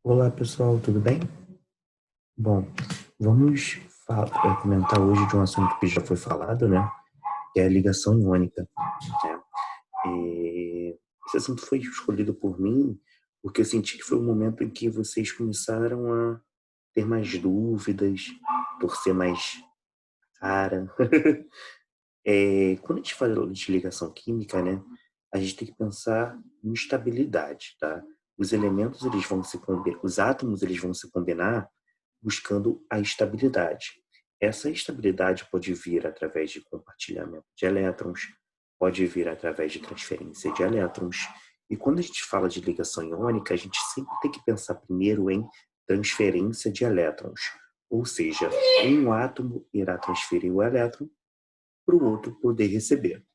Olá pessoal, tudo bem? Bom, vamos comentar hoje de um assunto que já foi falado, né? Que é a ligação iônica, né? Esse assunto foi escolhido por mim porque eu senti que foi o momento em que vocês começaram a ter mais dúvidas, torcer mais cara. Quando a gente fala de ligação química, né? A gente tem que pensar em estabilidade, tá? Os elementos, os átomos, eles vão se combinar buscando a estabilidade. Essa estabilidade pode vir através de compartilhamento de elétrons, pode vir através de transferência de elétrons. E quando a gente fala de ligação iônica, a gente sempre tem que pensar primeiro em transferência de elétrons. Ou seja, um átomo irá transferir o elétron para o outro poder receber,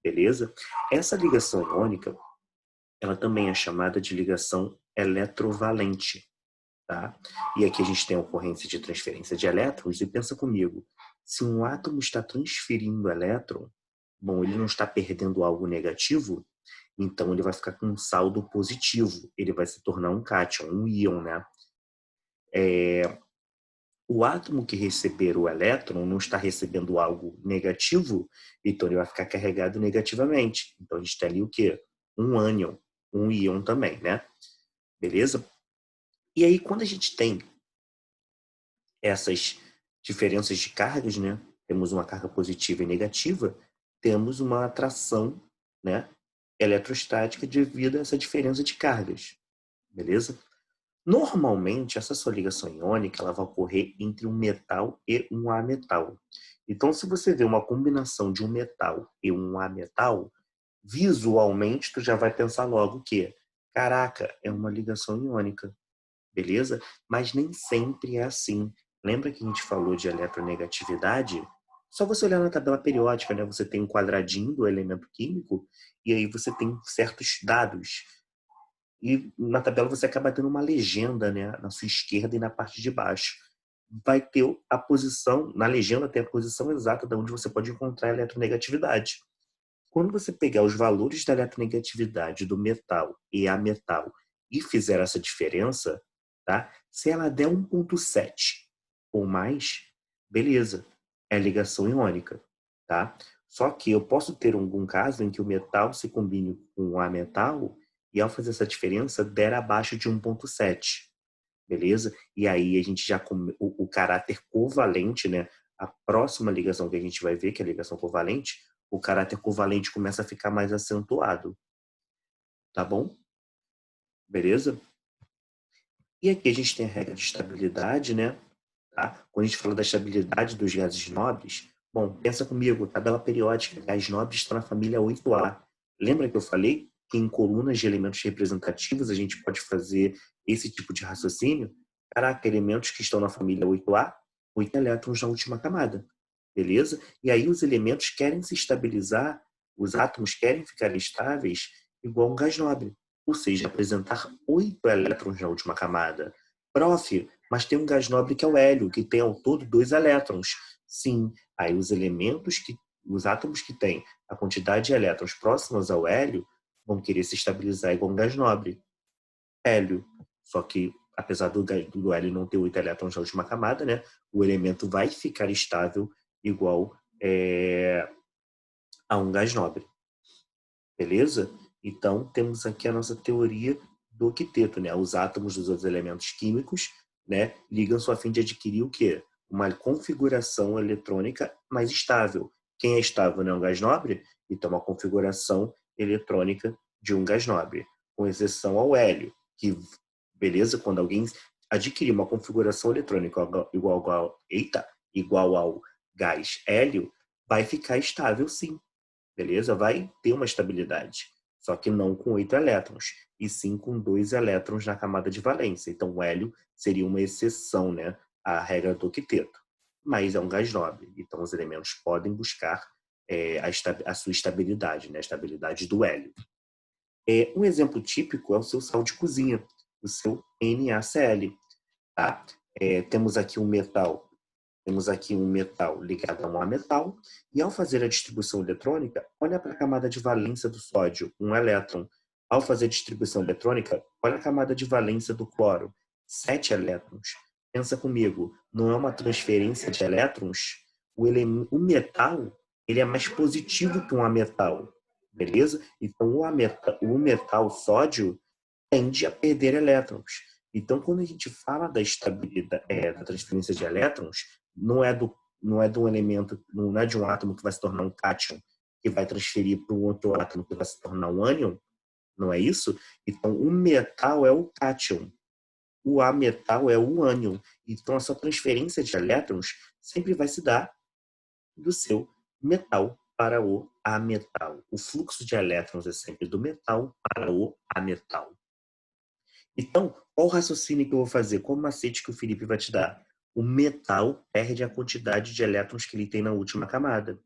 beleza? Essa ligação iônica, ela também é chamada de ligação eletrovalente. Tá? E aqui a gente tem a ocorrência de transferência de elétrons, e pensa comigo, se um átomo está transferindo elétron, bom, ele não está perdendo algo negativo, então ele vai ficar com um saldo positivo, ele vai se tornar um cátion, um íon, né? O átomo que receber o elétron não está recebendo algo negativo, então ele vai ficar carregado negativamente. Então a gente tem ali o quê? Um ânion, um íon também, né? Beleza? E aí quando a gente tem essas diferenças de cargas, né? Temos uma carga positiva e negativa, temos uma atração, né, eletrostática devido a essa diferença de cargas, beleza? Normalmente, essa sua ligação iônica ela vai ocorrer entre um metal e um ametal. Então, se você vê uma combinação de um metal e um ametal, visualmente tu já vai pensar logo que, caraca, é uma ligação iônica, beleza? Mas nem sempre é assim. Lembra que a gente falou de eletronegatividade? Só você olhar na tabela periódica, né? Você tem um quadradinho do elemento químico e aí você tem certos dados. E na tabela você acaba tendo uma legenda, né? Na sua esquerda e na parte de baixo. Vai ter a posição, na legenda tem a posição exata de onde você pode encontrar a eletronegatividade. Quando você pegar os valores da eletronegatividade do metal e a metal e fizer essa diferença, tá? Se ela der 1,7 ou mais, beleza, é ligação iônica, tá? Só que eu posso ter algum caso em que o metal se combine com o ametal e ao fazer essa diferença der abaixo de 1,7, beleza? E aí a gente já o caráter covalente, né? A próxima ligação que a gente vai ver, que é a ligação covalente, o caráter covalente começa a ficar mais acentuado, tá bom? Beleza? E aqui a gente tem a regra de estabilidade, né? Tá? Quando a gente fala da estabilidade dos gases nobres, bom, pensa comigo, tabela periódica, gás nobre está na família 8A. Lembra que eu falei que em colunas de elementos representativos a gente pode fazer esse tipo de raciocínio? Caraca, elementos que estão na família 8A, 8 elétrons na última camada, beleza? E aí os elementos querem se estabilizar, os átomos querem ficar estáveis igual um gás nobre, ou seja, apresentar 8 elétrons na última camada. Prof, mas tem um gás nobre que é o hélio, que tem ao todo 2 elétrons. Sim, aí os átomos que têm a quantidade de elétrons próximos ao hélio vão querer se estabilizar igual um gás nobre, hélio. Só que, apesar do hélio não ter 8 elétrons na última camada, né, o elemento vai ficar estável igual a um gás nobre. Beleza? Então, temos aqui a nossa teoria do octeto, né? Os átomos dos outros elementos químicos, né, ligam-se a fim de adquirir o quê? Uma configuração eletrônica mais estável. Quem é estável não é um gás nobre? Então, uma configuração eletrônica de um gás nobre, com exceção ao hélio, que, beleza, quando alguém adquirir uma configuração eletrônica igual ao gás hélio, vai ficar estável sim, beleza? Vai ter uma estabilidade, só que não com 8 elétrons, e sim com 2 elétrons na camada de valência. Então, o hélio seria uma exceção, né, à regra do octeto, mas é um gás nobre. Então, os elementos podem buscar a sua estabilidade, né, a estabilidade do hélio. Um exemplo típico é o seu sal de cozinha, o seu NaCl. Tá? Temos aqui um metal ligado a um ametal, e ao fazer a distribuição eletrônica, olha para a camada de valência do sódio, um elétron. Ao fazer a distribuição eletrônica, olha a camada de valência do cloro, 7 elétrons. Pensa comigo, não é uma transferência de elétrons? O metal, ele é mais positivo que um ametal, beleza? Então, o metal sódio tende a perder elétrons. Então, quando a gente fala da estabilidade, da transferência de elétrons, não é de um elemento, não é de um átomo que vai se tornar um cátion, que vai transferir para um outro átomo que vai se tornar um ânion, não é isso? Então, o metal é o cátion, o ametal é o ânion. Então, essa transferência de elétrons sempre vai se dar do seu metal para o ametal. O fluxo de elétrons é sempre do metal para o ametal. Então, qual o raciocínio que eu vou fazer? Qual o macete que o Felipe vai te dar? O metal perde a quantidade de elétrons que ele tem na última camada.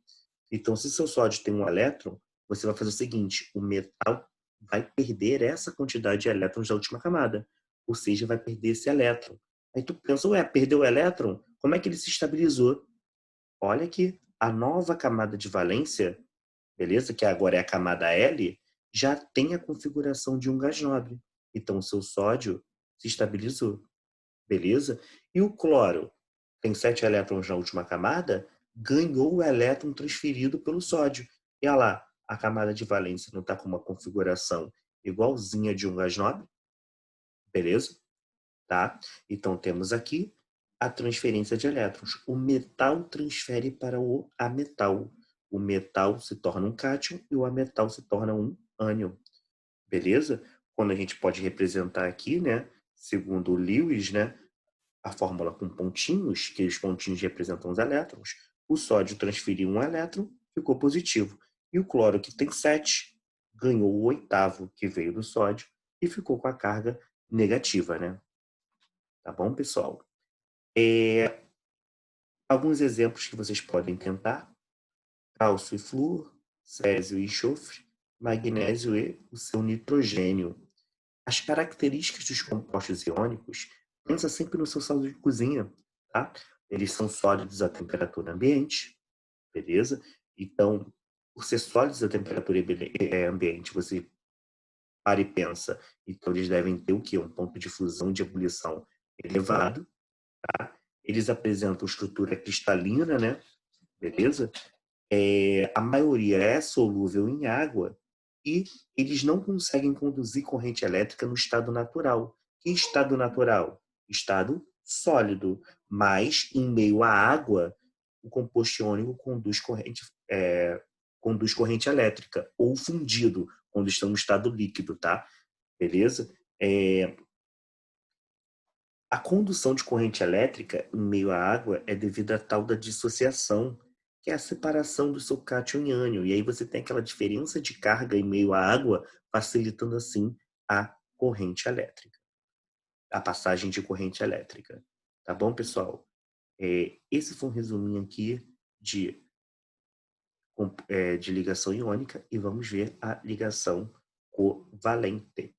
Então, se seu sódio tem um elétron, você vai fazer o seguinte: o metal vai perder essa quantidade de elétrons da última camada. Ou seja, vai perder esse elétron. Aí tu pensa, ué, perdeu o elétron? Como é que ele se estabilizou? Olha aqui, a nova camada de valência, beleza? Que agora é a camada L, já tem a configuração de um gás nobre. Então, o seu sódio se estabilizou, beleza? E o cloro tem 7 elétrons na última camada, ganhou o elétron transferido pelo sódio. E olha lá, a camada de valência não está com uma configuração igualzinha de um gás nobre, beleza? Tá? Então, temos aqui a transferência de elétrons. O metal transfere para o ametal. O metal se torna um cátion e o ametal se torna um ânion. Beleza? Quando a gente pode representar aqui, né, segundo o Lewis, né, a fórmula com pontinhos, que os pontinhos representam os elétrons, o sódio transferiu um elétron, ficou positivo. E o cloro, que tem 7, ganhou o oitavo, que veio do sódio, e ficou com a carga negativa, né? Tá bom, pessoal? Alguns exemplos que vocês podem tentar: cálcio e flúor, césio e enxofre, magnésio e o seu nitrogênio. As características dos compostos iônicos, pensa sempre no seu sólido de cozinha, tá? Eles são sólidos à temperatura ambiente, beleza? Então, por ser sólidos à temperatura ambiente, você para e pensa, então eles devem ter o quê? Um ponto de fusão e de ebulição elevado, tá? Eles apresentam estrutura cristalina, né? Beleza? A maioria é solúvel em água e eles não conseguem conduzir corrente elétrica no estado natural. Que estado natural? Estado sólido. Mas, em meio à água, o composto iônico conduz corrente elétrica. Ou fundido, quando estão no estado líquido, tá? Beleza? A condução de corrente elétrica em meio à água é devido à tal da dissociação, que é a separação do seu cátion e ânion. E aí você tem aquela diferença de carga em meio à água, facilitando assim a corrente elétrica, a passagem de corrente elétrica. Tá bom, pessoal? Esse foi um resuminho aqui de, de ligação iônica e vamos ver a ligação covalente.